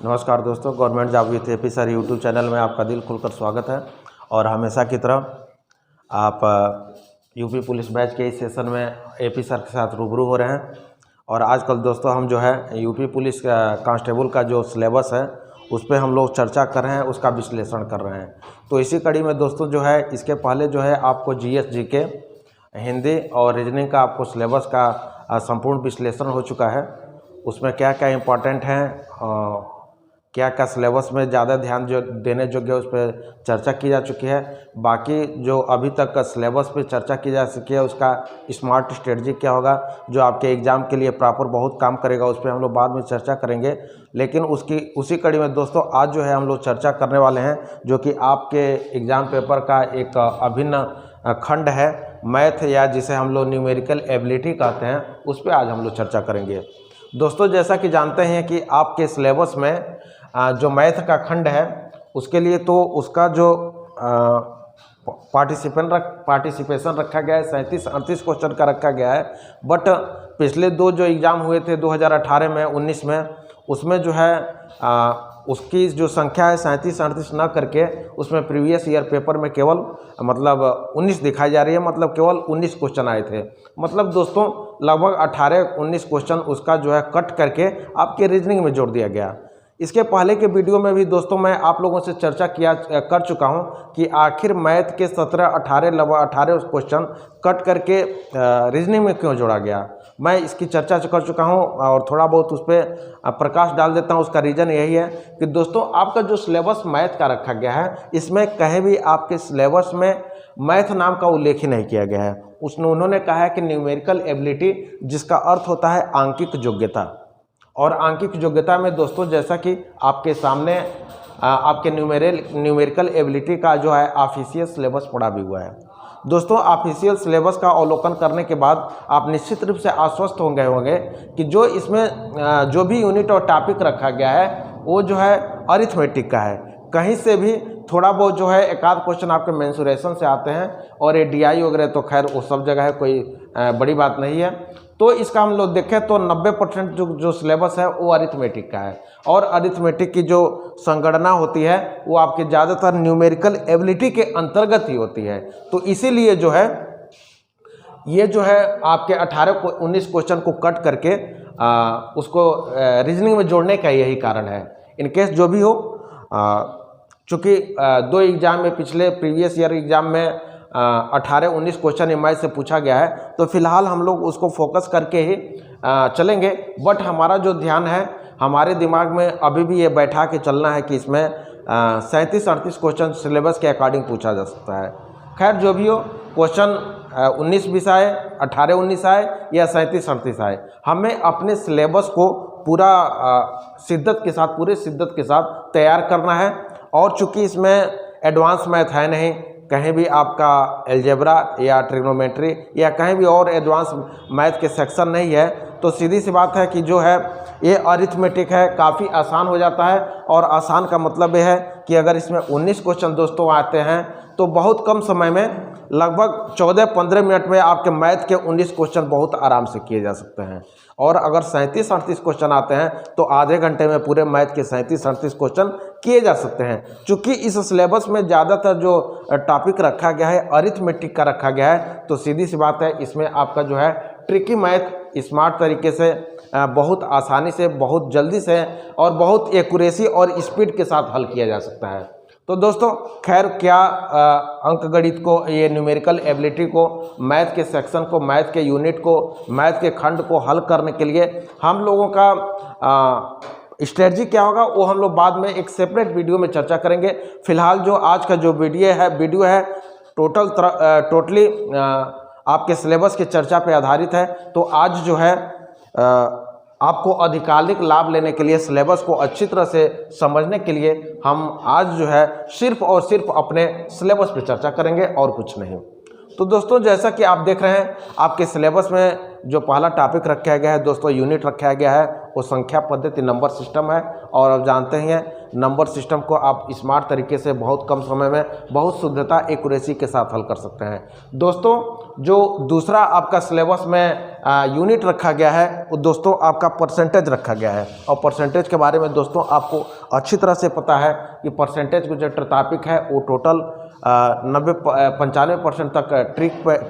नमस्कार दोस्तों, government job with AP sir YouTube channel में आपका दिल खुलकर स्वागत है। और हमेशा की तरह आप यूपी पुलिस बैच के इस सेशन में एपी सर के साथ रूबरू हो रहे हैं। और आजकल दोस्तों हम जो है यूपी पुलिस कांस्टेबल का जो सिलेबस है उस पर हम लोग चर्चा कर रहे हैं, उसका विश्लेषण कर रहे हैं। तो इसी कड़ी में दोस्तों जो है इसके पहले जो है आपको जीएस जीके हिंदी और रीजनिंग का आपको सिलेबस का संपूर्ण विश्लेषण हो चुका है। उसमें क्या क्या इम्पोर्टेंट हैं, क्या क्या सिलेबस में ज़्यादा ध्यान जो देने योग्य है उस पर चर्चा की जा चुकी है। बाकी जो अभी तक का सिलेबस पे चर्चा की जा सकी है उसका स्मार्ट स्ट्रेटजी क्या होगा जो आपके एग्ज़ाम के लिए प्रॉपर बहुत काम करेगा, उस पर हम लोग बाद में चर्चा करेंगे। लेकिन उसी कड़ी में दोस्तों आज जो है हम लोग चर्चा करने वाले हैं जो कि आपके एग्ज़ाम पेपर का एक अभिन्न खंड है, मैथ या जिसे हम लोग न्यूमेरिकल एबिलिटी कहते हैं, उस पर आज हम लोग चर्चा करेंगे। दोस्तों जैसा कि जानते हैं कि आपके सिलेबस में जो मैथ का खंड है उसके लिए तो उसका जो पार्टिसिपेशन रखा गया है 37-38 क्वेश्चन का रखा गया है। बट पिछले दो जो एग्ज़ाम हुए थे 2018 में 19 में, उसमें जो है उसकी जो संख्या है 37-38 न करके उसमें प्रीवियस ईयर पेपर में केवल 19 दिखाई जा रही है, मतलब केवल 19 क्वेश्चन आए थे। मतलब दोस्तों लगभग 18-19 क्वेश्चन उसका जो है कट करके आपके रीजनिंग में जोड़ दिया गया। इसके पहले के वीडियो में भी दोस्तों मैं आप लोगों से चर्चा कर चुका हूं कि आखिर मैथ के 17-18 क्वेश्चन कट करके रीजनिंग में क्यों जोड़ा गया। मैं इसकी चर्चा कर चुका हूं और थोड़ा बहुत उस पर प्रकाश डाल देता हूं। उसका रीज़न यही है कि दोस्तों आपका जो सिलेबस मैथ का रखा गया है इसमें कहीं भी आपके सिलेबस में मैथ नाम का उल्लेख ही नहीं किया गया है। उन्होंने कहा है कि न्यूमेरिकल एबिलिटी, जिसका अर्थ होता है आंकिक योग्यता। और आंकिक योग्यता में दोस्तों जैसा कि आपके सामने आपके न्यूमेरिकल एबिलिटी का जो है ऑफिशियल सिलेबस पड़ा भी हुआ है। दोस्तों ऑफिशियल सिलेबस का अवलोकन करने के बाद आप निश्चित रूप से आश्वस्त होंगे कि जो इसमें जो भी यूनिट और टॉपिक रखा गया है वो जो है अरिथमेटिक का है। कहीं से भी थोड़ा बहुत जो है एक आध क्वेश्चन आपके मेंसुरेशन से आते हैं और ये डीआई वगैरह तो खैर वो सब जगह है, कोई बड़ी बात नहीं है। तो इसका हम लोग देखें तो 90% जो सिलेबस है वो अरिथमेटिक का है। और अरिथमेटिक की जो संगणना होती है वो आपके ज़्यादातर न्यूमेरिकल एबिलिटी के अंतर्गत ही होती है। तो इसीलिए जो है ये जो है आपके 18-19 क्वेश्चन को कट करके उसको रीजनिंग में जोड़ने का यही कारण है। इनकेस जो भी हो, चूँकि दो एग्ज़ाम में पिछले प्रीवियस ईयर एग्ज़ाम में 18-19 क्वेश्चन एमआई से पूछा गया है, तो फिलहाल हम लोग उसको फोकस करके ही चलेंगे। बट हमारा जो ध्यान है, हमारे दिमाग में अभी भी ये बैठा के चलना है कि इसमें 37-38 क्वेश्चन सिलेबस के अकॉर्डिंग पूछा जा सकता है। खैर जो भी हो, क्वेश्चन 19-20 आए, 18-19 आए या 37-38 आए, हमें अपने सिलेबस को पूरा पूरे शिद्दत के साथ तैयार करना है। और चूँकि इसमें एडवांस मैथ है नहीं, कहीं भी आपका एलजेब्रा या ट्रिग्नोमेट्री या कहीं भी और एडवांस मैथ के सेक्शन नहीं है, तो सीधी सी बात है कि जो है ये अरिथमेटिक है, काफ़ी आसान हो जाता है। और आसान का मतलब ये है कि अगर इसमें 19 क्वेश्चन दोस्तों आते हैं तो बहुत कम समय में लगभग 14-15 मिनट में आपके मैथ के 19 क्वेश्चन बहुत आराम से किए जा सकते हैं। और अगर 37-38 क्वेश्चन आते हैं तो आधे घंटे में पूरे मैथ के 37-38 क्वेश्चन किए जा सकते हैं। चूँकि इस सिलेबस में ज़्यादातर जो टॉपिक रखा गया है अरिथमेटिक का रखा गया है, तो सीधी सी बात है इसमें आपका जो है ट्रिकी मैथ स्मार्ट तरीके से बहुत आसानी से, बहुत जल्दी से और बहुत एक्यूरेसी और स्पीड के साथ हल किया जा सकता है। तो दोस्तों खैर क्या अंकगणित को, ये न्यूमेरिकल एबिलिटी को, मैथ के सेक्शन को, मैथ के यूनिट को, मैथ के खंड को हल करने के लिए हम लोगों का स्ट्रेटजी क्या होगा वो हम लोग बाद में एक सेपरेट वीडियो में चर्चा करेंगे। फिलहाल जो आज का जो वीडियो है टोटली आपके सिलेबस की चर्चा पे आधारित है। तो आज जो है आपको अधिकाधिक लाभ लेने के लिए, सिलेबस को अच्छी तरह से समझने के लिए हम आज जो है सिर्फ और सिर्फ अपने सिलेबस पे चर्चा करेंगे और कुछ नहीं। तो दोस्तों जैसा कि आप देख रहे हैं आपके सिलेबस में जो पहला टॉपिक रखा गया है दोस्तों, यूनिट रखा गया है, वो संख्या पद्धति नंबर सिस्टम है। और आप जानते हैं नंबर सिस्टम को आप स्मार्ट तरीके से बहुत कम समय में बहुत शुद्धता एक्यूरेसी के साथ हल कर सकते हैं। दोस्तों जो दूसरा आपका सिलेबस में यूनिट रखा गया है वो दोस्तों आपका परसेंटेज रखा गया है। और परसेंटेज के बारे में दोस्तों आपको अच्छी तरह से पता है कि परसेंटेज का जो टॉपिक है वो टोटल 95% तक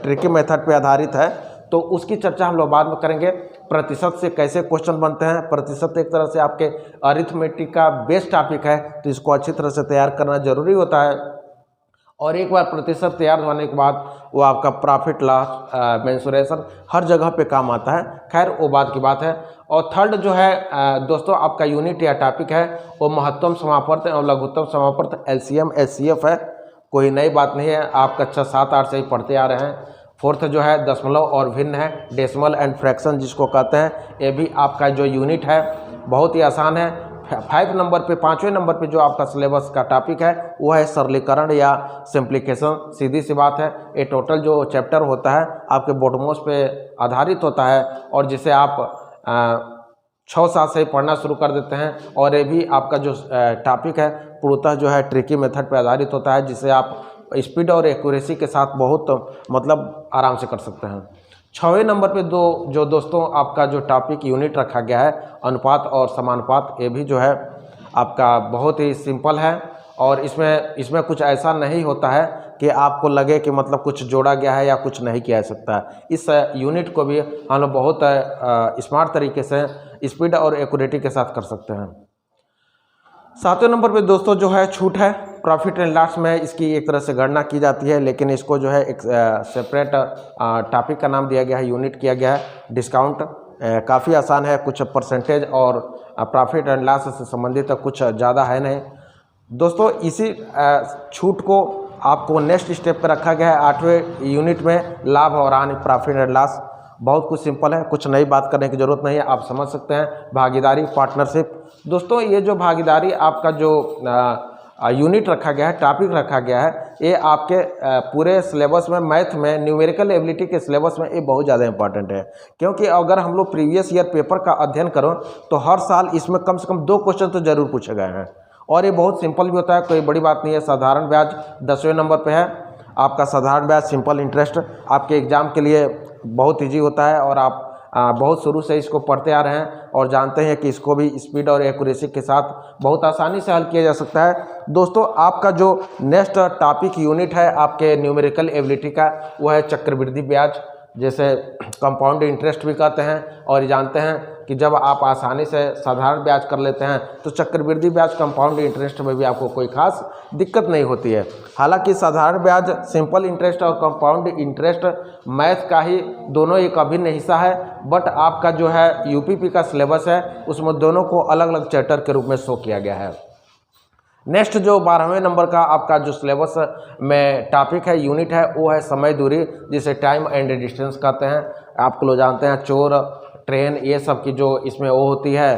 ट्रिकी मेथड पे आधारित है। तो उसकी चर्चा हम लोग बाद में करेंगे। प्रतिशत से कैसे क्वेश्चन बनते हैं, प्रतिशत एक तरह से आपके अरिथमेटिक का बेस्ट टॉपिक है, तो इसको अच्छी तरह से तैयार करना जरूरी होता है। और एक बार प्रतिशत तैयार होने के बाद वो आपका प्रॉफिट लॉस मेंसुरेशन हर जगह पे काम आता है। खैर वो बात की बात है। और थर्ड जो है दोस्तों आपका यूनिट या टॉपिक है वो महत्तम समापवर्त और लघुत्तम समापवर्त LCM SCF है। कोई नई बात नहीं है, आप कक्षा 7-8 से ही पढ़ते आ रहे हैं। फोर्थ जो है दशमलव और भिन्न है, डेसिमल एंड फ्रैक्शन जिसको कहते हैं, ये भी आपका जो यूनिट है बहुत ही आसान है। 5 नंबर पे 5वें नंबर पे जो आपका सिलेबस का टॉपिक है वो है सरलीकरण या सिंप्लीकेशन। सीधी सी बात है, ये टोटल जो चैप्टर होता है आपके बोडमोस पे आधारित होता है और जिसे आप 6-7 से ही पढ़ना शुरू कर देते हैं। और ये भी आपका जो टॉपिक है पूर्णतः जो है ट्रिकी मेथड पे आधारित होता है, जिसे आप स्पीड और एक्यूरेसी के साथ बहुत मतलब आराम से कर सकते हैं। 6वें नंबर पे जो दोस्तों आपका जो टॉपिक यूनिट रखा गया है अनुपात और समानुपात, ये भी जो है आपका बहुत ही सिंपल है। और इसमें कुछ ऐसा नहीं होता है कि आपको लगे कि मतलब कुछ जोड़ा गया है या कुछ नहीं किया जा सकता है। इस यूनिट को भी हम लोग बहुत स्मार्ट तरीके से स्पीड और एक्यूरेटी के साथ कर सकते हैं। 7वें नंबर पे दोस्तों जो है छूट है। प्रॉफिट एंड लॉस में इसकी एक तरह से गणना की जाती है, लेकिन इसको जो है एक सेपरेट टॉपिक का नाम दिया गया है, यूनिट किया गया है। डिस्काउंट काफ़ी आसान है, कुछ परसेंटेज और प्रॉफिट एंड लॉस से संबंधित कुछ ज़्यादा है नहीं दोस्तों। इसी छूट को आपको नेक्स्ट स्टेप पर रखा गया है 8वें यूनिट में, लाभ और हानि प्रॉफिट एंड लॉस। बहुत कुछ सिंपल है, कुछ नई बात करने की ज़रूरत नहीं है, आप समझ सकते हैं। भागीदारी पार्टनरशिप दोस्तों, ये जो भागीदारी आपका जो यूनिट रखा गया है, टॉपिक रखा गया है, ये आपके पूरे सिलेबस में मैथ में न्यूमेरिकल एबिलिटी के सिलेबस में ये बहुत ज़्यादा इंपॉर्टेंट है। क्योंकि अगर हम लोग प्रीवियस ईयर पेपर का अध्ययन करो तो हर साल इसमें कम से कम 2 क्वेश्चन तो जरूर पूछे गए हैं। और ये बहुत सिंपल भी होता है, कोई बड़ी बात नहीं है। साधारण ब्याज 10वें नंबर पे है आपका। साधारण ब्याज सिंपल इंटरेस्ट आपके एग्जाम के लिए बहुत ईजी होता है और आप बहुत शुरू से इसको पढ़ते आ रहे हैं और जानते हैं कि इसको भी स्पीड और एक्यूरेसी के साथ बहुत आसानी से हल किया जा सकता है। दोस्तों आपका जो नेक्स्ट टॉपिक यूनिट है आपके न्यूमेरिकल एबिलिटी का, वो है चक्रवृद्धि ब्याज, जैसे कंपाउंड इंटरेस्ट भी कहते हैं। और जानते हैं कि जब आप आसानी से साधारण ब्याज कर लेते हैं तो चक्रवृद्धि ब्याज कंपाउंड इंटरेस्ट में भी आपको कोई खास दिक्कत नहीं होती है। हालांकि साधारण ब्याज सिंपल इंटरेस्ट और कंपाउंड इंटरेस्ट मैथ का ही दोनों एक अभिन्न हिस्सा है, बट आपका जो है यूपीपी का सिलेबस है उसमें दोनों को अलग अलग चैप्टर के रूप में शो किया गया है। नेक्स्ट जो 12वें नंबर का आपका जो सिलेबस में टॉपिक है, यूनिट है, वो है समय दूरी, जिसे टाइम एंड डिस्टेंस कहते हैं। आप लोग जानते हैं चोर ट्रेन ये सब की जो इसमें वो होती है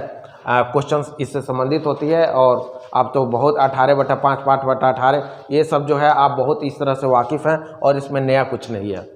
क्वेश्चंस इससे संबंधित होती है। और आप तो बहुत 18/5 5/18 ये सब जो है आप बहुत इस तरह से वाकिफ़ हैं और इसमें नया कुछ नहीं है।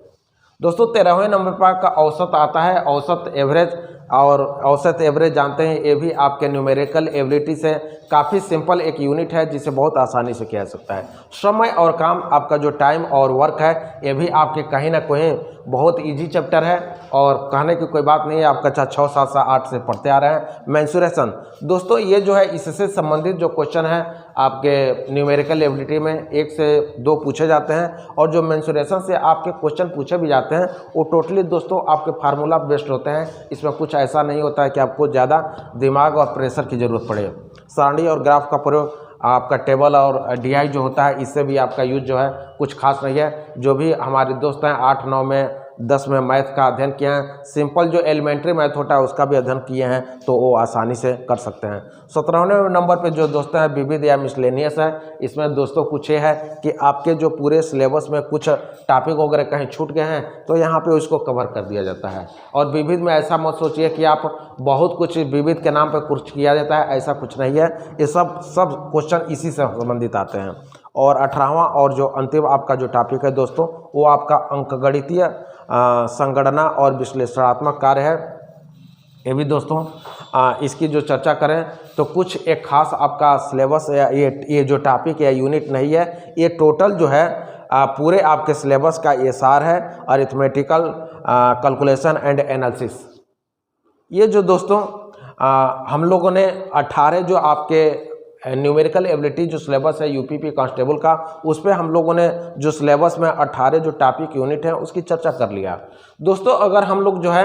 दोस्तों 13वें नंबर पर का औसत आता है, औसत एवरेज। और औसत एवरेज जानते हैं ये भी आपके न्यूमेरिकल एबिलिटी से काफ़ी सिंपल एक यूनिट है जिसे बहुत आसानी से किया जा सकता है। समय और काम आपका जो टाइम और वर्क है ये भी आपके कहीं ना कहीं बहुत इजी चैप्टर है और कहने की कोई बात नहीं है, आप कक्षा 6, 7, 8 से पढ़ते आ रहे हैं। मेंसुरेशन दोस्तों ये जो है इससे संबंधित जो क्वेश्चन है आपके न्यूमेरिकल एबिलिटी में 1 से 2 पूछे जाते हैं और जो मेंसुरेशन से आपके क्वेश्चन पूछे भी जाते हैं वो टोटली दोस्तों आपके फार्मूला बेस्ड होते हैं। इसमें कुछ ऐसा नहीं होता है कि आपको ज़्यादा दिमाग और प्रेशर की ज़रूरत पड़े। सारणी और ग्राफ का प्रयोग आपका टेबल और DI जो होता है इससे भी आपका यूज जो है कुछ खास नहीं है। जो भी हमारे दोस्त हैं 8, 9 में 10 में मैथ का अध्ययन किए हैं, सिंपल जो एलिमेंट्री मैथ होता है उसका भी अध्ययन किए हैं तो वो आसानी से कर सकते हैं। 17वें नंबर पे जो दोस्त हैं विविध या मिसलेनियस है, इसमें दोस्तों कुछ ये है कि आपके जो पूरे सिलेबस में कुछ टॉपिक वगैरह कहीं छूट गए हैं तो यहाँ पे उसको कवर कर दिया जाता है। और विविध में ऐसा मत सोचिए कि आप बहुत कुछ विविध के नाम पर कुछ किया जाता है, ऐसा कुछ नहीं है। ये सब क्वेश्चन इसी से संबंधित आते हैं। और 18वां और जो अंतिम आपका जो टॉपिक है दोस्तों वो आपका अंकगणितीय संगणना और विश्लेषणात्मक कार्य है। ये भी दोस्तों इसकी जो चर्चा करें तो कुछ एक खास आपका सिलेबस या ये जो टॉपिक या यूनिट नहीं है, ये टोटल जो है पूरे आपके सिलेबस का ये सार है, अरिथमेटिकल कैलकुलेशन एंड एनालिसिस। ये जो दोस्तों हम लोगों ने 18 जो आपके न्यूमेरिकल एबिलिटी जो सिलेबस है यूपीपी कांस्टेबल का, उस पर हम लोगों ने जो सिलेबस में 18 जो टॉपिक यूनिट है उसकी चर्चा कर लिया दोस्तों। अगर हम लोग जो है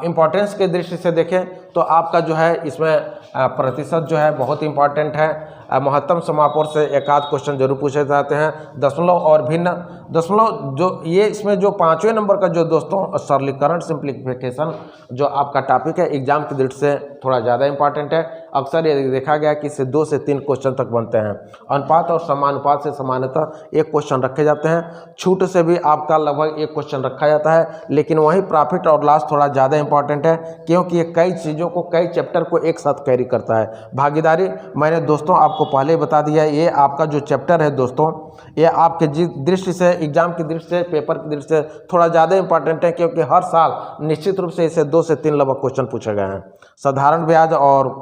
इम्पोर्टेंस के दृष्टि से देखें तो आपका जो है इसमें प्रतिशत जो है बहुत इंपॉर्टेंट है। महत्तम समापन से एक आध क्वेश्चन जरूर पूछे जाते हैं। दशमलव और भिन्न दशमलव जो ये इसमें जो 5वें नंबर का जो दोस्तों सरलीकरण सिंप्लीफिकेशन जो आपका टॉपिक है एग्जाम की दृष्टि से थोड़ा ज़्यादा इंपॉर्टेंट है। अक्सर ये देखा गया कि इससे 2 से 3 क्वेश्चन तक बनते हैं। अनुपात और समानुपात से सामान्यतः एक क्वेश्चन रखे जाते हैं। छूट से भी आपका लगभग एक क्वेश्चन रखा जाता है, लेकिन वहीं प्रॉफिट और लॉस थोड़ा ज़्यादा इंपॉर्टेंट है क्योंकि ये कई चीज़ों को कई चैप्टर को एक साथ कैरी करता है। भागीदारी मैंने दोस्तों आपको पहले ही बता दिया है, ये आपका जो चैप्टर है दोस्तों ये आपके दृष्टि से एग्जाम की दृष्टि से पेपर की दृष्टि से थोड़ा ज़्यादा इंपॉर्टेंट है क्योंकि हर साल निश्चित रूप से इसे 2 से 3 लगभग क्वेश्चन पूछे गए हैं। साधारण ब्याज और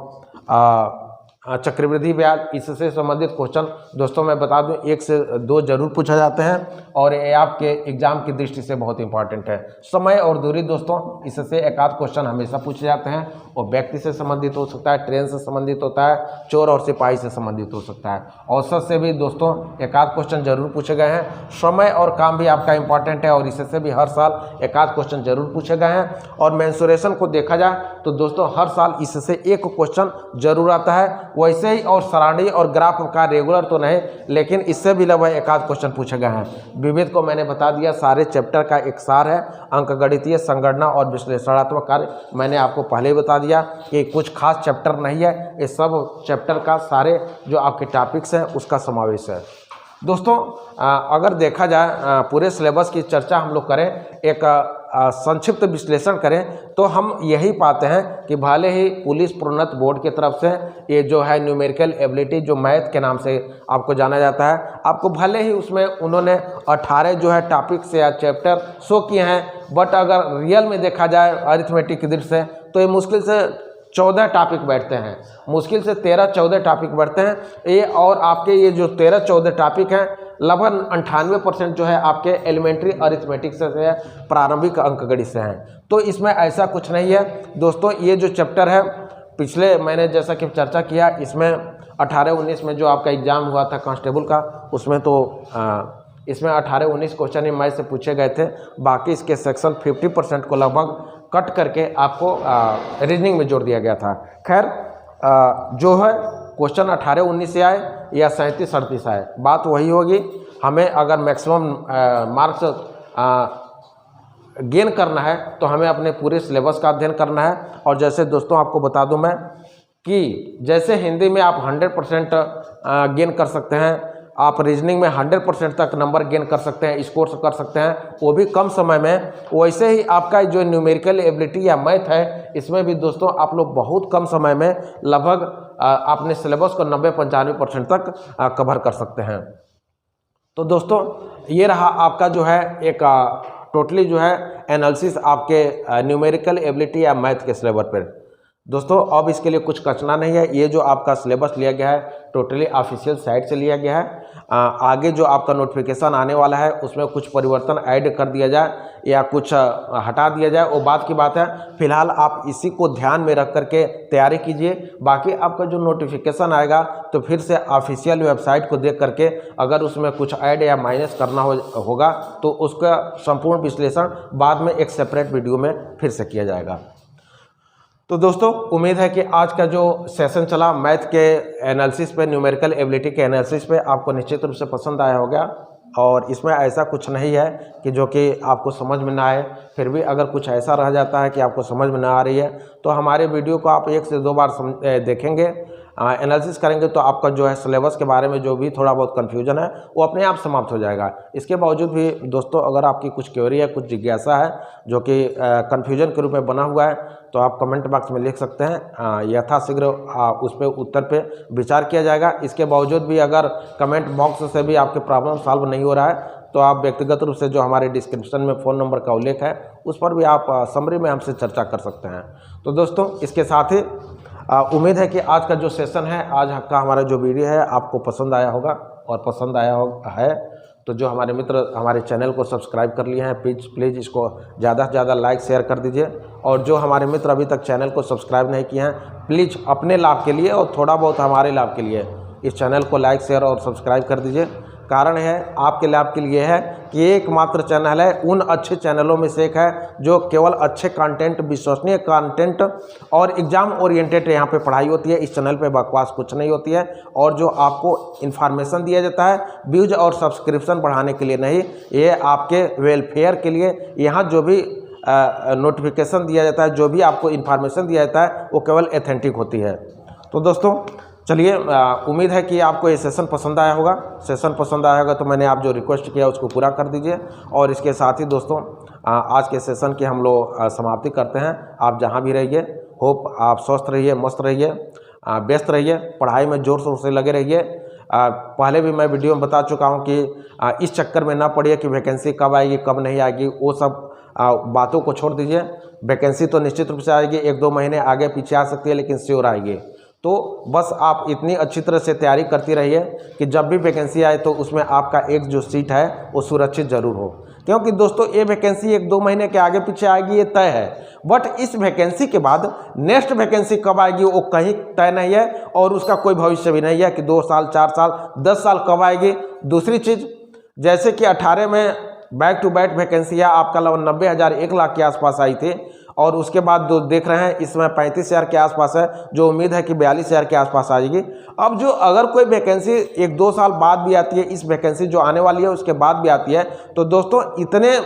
चक्रवृद्धि ब्याज इससे संबंधित क्वेश्चन दोस्तों मैं बता दूं 1 से 2 जरूर पूछा जाते हैं और ये आपके एग्जाम की दृष्टि से बहुत इंपॉर्टेंट है। समय और दूरी दोस्तों इससे एक आध क्वेश्चन हमेशा पूछे जाते हैं और व्यक्ति से संबंधित हो सकता है, ट्रेन से संबंधित होता है, चोर और सिपाही से संबंधित हो सकता है। औसत से भी दोस्तों एक आध क्वेश्चन जरूर पूछे गए हैं। समय और काम भी आपका इंपॉर्टेंट है और इससे भी हर साल एक आध क्वेश्चन जरूर पूछे गए हैं। और मेंसुरेशन को देखा जाए तो दोस्तों हर साल इससे एक क्वेश्चन जरूर आता है। वैसे ही और सराउंडिंग और ग्राफ का रेगुलर तो नहीं, लेकिन इससे भी लगभग एक आध क्वेश्चन पूछे गए हैं। विविध को मैंने बता दिया, सारे चैप्टर का एक सार है। अंकगणितीय संगणना और विश्लेषणात्मक कार्य मैंने आपको पहले ही बता दिया कि कुछ खास चैप्टर नहीं है, ये सब चैप्टर का सारे जो आपके टॉपिक्स हैं उसका समावेश है। दोस्तों अगर देखा जाए पूरे सिलेबस की चर्चा हम लोग करें, एक संक्षिप्त विश्लेषण करें तो हम यही पाते हैं कि भले ही पुलिस प्रोन्नत बोर्ड की तरफ से ये जो है न्यूमेरिकल एबिलिटी जो मैथ के नाम से आपको जाना जाता है, आपको भले ही उसमें उन्होंने 18 जो है टॉपिक्स या चैप्टर शो किए हैं, बट अगर रियल में देखा जाए अरिथमेटिक की दृष्टि से तो ये मुश्किल से 14 टॉपिक बैठते हैं, मुश्किल से 13-14 टॉपिक बैठते हैं ये। और आपके ये जो 13-14 टॉपिक हैं लगभग 98% जो है आपके एलिमेंट्री अरिथमेटिक से है, प्रारंभिक अंकगणित से हैं। तो इसमें ऐसा कुछ नहीं है दोस्तों। ये जो चैप्टर है पिछले मैंने जैसा कि चर्चा किया इसमें 18-19 में जो आपका एग्ज़ाम हुआ था कांस्टेबल का, उसमें तो इसमें 18-19 क्वेश्चन ही मैथ से पूछे गए थे। बाकी इसके सेक्शन 50% को लगभग कट करके आपको रीजनिंग में जोड़ दिया गया था। खैर जो है क्वेश्चन 18-19 से आए या 37-38 आए, बात वही होगी। हमें अगर मैक्सिमम मार्क्स गेन करना है तो हमें अपने पूरे सिलेबस का अध्ययन करना है। और जैसे दोस्तों आपको बता दूं मैं कि जैसे हिंदी में आप 100% गेन कर सकते हैं, आप रीजनिंग में 100% तक नंबर गेन कर सकते हैं, स्कोर कर सकते हैं, वो भी कम समय में। वैसे ही आपका जो न्यूमेरिकल एबिलिटी या मैथ है इसमें भी दोस्तों आप लोग बहुत कम समय में लगभग अपने सिलेबस को 90-95% तक कवर कर सकते हैं। तो दोस्तों ये रहा आपका जो है एक टोटली जो है एनालिसिस आपके न्यूमेरिकल एबिलिटी या मैथ के सिलेबस पर। दोस्तों अब इसके लिए कुछ कचना नहीं है, ये जो आपका सिलेबस लिया गया है टोटली ऑफिशियल साइट से लिया गया है। आगे जो आपका नोटिफिकेशन आने वाला है उसमें कुछ परिवर्तन ऐड कर दिया जाए या कुछ हटा दिया जाए वो बात की बात है। फिलहाल आप इसी को ध्यान में रख करके तैयारी कीजिए। बाकी आपका जो नोटिफिकेशन आएगा तो फिर से ऑफिशियल वेबसाइट को देख करके अगर उसमें कुछ ऐड या माइनस करना होगा तो उसका संपूर्ण विश्लेषण बाद में एक सेपरेट वीडियो में फिर से किया जाएगा। तो दोस्तों उम्मीद है कि आज का जो सेशन चला मैथ के एनालिसिस पे, न्यूमेरिकल एबिलिटी के एनालिसिस पे आपको निश्चित रूप से पसंद आया होगा। और इसमें ऐसा कुछ नहीं है कि जो कि आपको समझ में ना आए। फिर भी अगर कुछ ऐसा रह जाता है कि आपको समझ में ना आ रही है तो हमारे वीडियो को आप 1 से 2 बार देखेंगे एनालिसिस करेंगे तो आपका जो है सिलेबस के बारे में जो भी थोड़ा बहुत कन्फ्यूजन है वो अपने आप समाप्त हो जाएगा। इसके बावजूद भी दोस्तों अगर आपकी कुछ क्वेरी है, कुछ जिज्ञासा है जो कि कन्फ्यूजन के रूप में बना हुआ है तो आप कमेंट बॉक्स में लिख सकते हैं। यथाशीघ्र उस पर उत्तर पे विचार किया जाएगा। इसके बावजूद भी अगर कमेंट बॉक्स से भी आपके प्रॉब्लम सॉल्व नहीं हो रहा है तो आप व्यक्तिगत रूप से जो हमारे डिस्क्रिप्शन में फ़ोन नंबर का उल्लेख है उस पर भी आप समरी में हमसे चर्चा कर सकते हैं। तो दोस्तों इसके साथ ही उम्मीद है कि आज का जो सेशन है, आज का हमारा जो वीडियो है आपको पसंद आया होगा, और पसंद आया है तो जो हमारे मित्र हमारे चैनल को सब्सक्राइब कर लिए हैं प्लीज़ इसको ज़्यादा से ज़्यादा लाइक शेयर कर दीजिए। और जो हमारे मित्र अभी तक चैनल को सब्सक्राइब नहीं किए हैं प्लीज़ अपने लाभ के लिए और थोड़ा बहुत हमारे लाभ के लिए इस चैनल को लाइक शेयर और सब्सक्राइब कर दीजिए। कारण है आपके लाभ के लिए है कि एकमात्र चैनल है उन अच्छे चैनलों में से एक है जो केवल अच्छे कंटेंट, विश्वसनीय कंटेंट और एग्ज़ाम ओरिएंटेड यहाँ पे पढ़ाई होती है। इस चैनल पे बकवास कुछ नहीं होती है, और जो आपको इन्फॉर्मेशन दिया जाता है व्यूज और सब्सक्रिप्शन बढ़ाने के लिए नहीं, ये आपके वेलफेयर के लिए। यहाँ जो भी नोटिफिकेशन दिया जाता है, जो भी आपको इन्फॉर्मेशन दिया जाता है वो केवल एथेंटिक होती है। तो दोस्तों चलिए, उम्मीद है कि आपको ये सेशन पसंद आया होगा। सेशन पसंद आया होगा तो मैंने आप जो रिक्वेस्ट किया उसको पूरा कर दीजिए। और इसके साथ ही दोस्तों आज के सेशन की हम लोग समाप्ति करते हैं। आप जहां भी रहिए, होप आप स्वस्थ रहिए, मस्त रहिए, व्यस्त रहिए, पढ़ाई में ज़ोर शोर से लगे रहिए। पहले भी मैं वीडियो में बता चुका हूं कि इस चक्कर में ना पड़िए कि वैकेंसी कब आएगी कब नहीं आएगी, वो सब बातों को छोड़ दीजिए। वैकेंसी तो निश्चित रूप से आएगी, 1-2 महीने आगे पीछे आ सकती है, लेकिन श्योर आएगी। तो बस आप इतनी अच्छी तरह से तैयारी करती रहिए कि जब भी वैकेंसी आए तो उसमें आपका एक जो सीट है वो सुरक्षित जरूर हो। क्योंकि दोस्तों ये वैकेंसी 1-2 महीने के आगे पीछे आएगी, ये तय है। बट इस वैकेंसी के बाद नेक्स्ट वैकेंसी कब आएगी वो कहीं तय नहीं है, और उसका कोई भविष्य भी नहीं है कि 2 साल, 4 साल, 10 साल कब आएगी। दूसरी चीज़, जैसे कि 18 में बैक टू बैक वैकेंसियाँ आपका 90,000 1 लाख के आसपास आई थी, और उसके बाद जो देख रहे हैं इसमें 35,000 के आसपास है, जो उम्मीद है कि 42,000 के आसपास आ जाएगी। अब जो अगर कोई वैकेंसी 1-2 साल बाद भी आती है, इस वैकेंसी जो आने वाली है उसके बाद भी आती है, तो दोस्तों इतने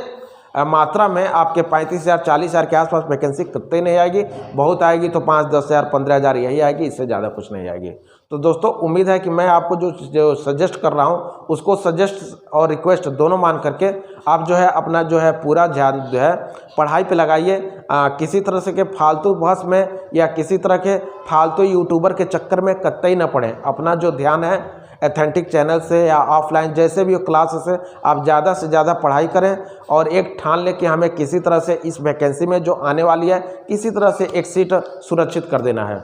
मात्रा में आपके 35,000 40,000 के आसपास वैकेंसी कतई नहीं आएगी। बहुत आएगी तो 5-10,000 15,000 यही आएगी, इससे ज़्यादा कुछ नहीं आएगी। तो दोस्तों उम्मीद है कि मैं आपको जो सजेस्ट कर रहा हूँ उसको सजेस्ट और रिक्वेस्ट दोनों मान करके आप जो है अपना जो है पूरा ध्यान जो है पढ़ाई पे लगाइए। किसी तरह से के फालतू बहस में या किसी तरह के फालतू यूट्यूबर के चक्कर में कतई न पड़े। अपना जो ध्यान है एथेंटिक चैनल से या ऑफलाइन जैसे भी क्लास से आप ज़्यादा से ज़्यादा पढ़ाई करें, और एक ठान ले कि हमें किसी तरह से इस वैकेंसी में जो आने वाली है किसी तरह से एक सीट सुरक्षित कर देना है।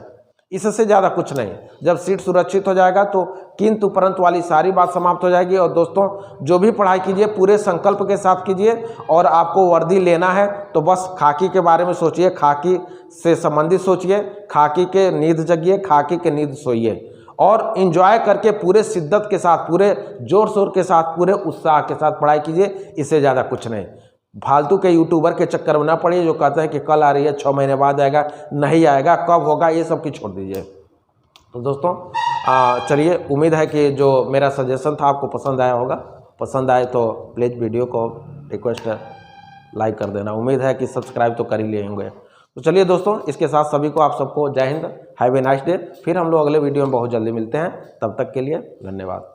इससे ज़्यादा कुछ नहीं। जब सीट सुरक्षित हो जाएगा तो किंतु परंतु वाली सारी बात समाप्त हो जाएगी। और दोस्तों जो भी पढ़ाई कीजिए पूरे संकल्प के साथ कीजिए, और आपको वर्दी लेना है तो बस खाकी के बारे में सोचिए, खाकी से संबंधित सोचिए, खाकी के नींद जगिए, खाकी के नींद सोइए, और एंजॉय करके पूरे शिद्दत के साथ, पूरे जोर शोर के साथ, पूरे उत्साह के साथ पढ़ाई कीजिए। इससे ज़्यादा कुछ नहीं। फालतू के यूट्यूबर के चक्कर में ना पड़िए जो कहते हैं कि कल आ रही है, 6 महीने बाद आएगा, नहीं आएगा, कब होगा, ये सब की छोड़ दीजिए। तो दोस्तों चलिए, उम्मीद है कि जो मेरा सजेशन था आपको पसंद आया होगा। पसंद आए तो प्लीज़ वीडियो को रिक्वेस्ट लाइक कर देना। उम्मीद है कि सब्सक्राइब तो कर ही लिए होंगे। तो चलिए दोस्तों, इसके साथ सभी को, आप सबको जय Hind, have a nice day. फिर हम लोग अगले वीडियो में बहुत जल्दी मिलते हैं। तब तक के लिए धन्यवाद।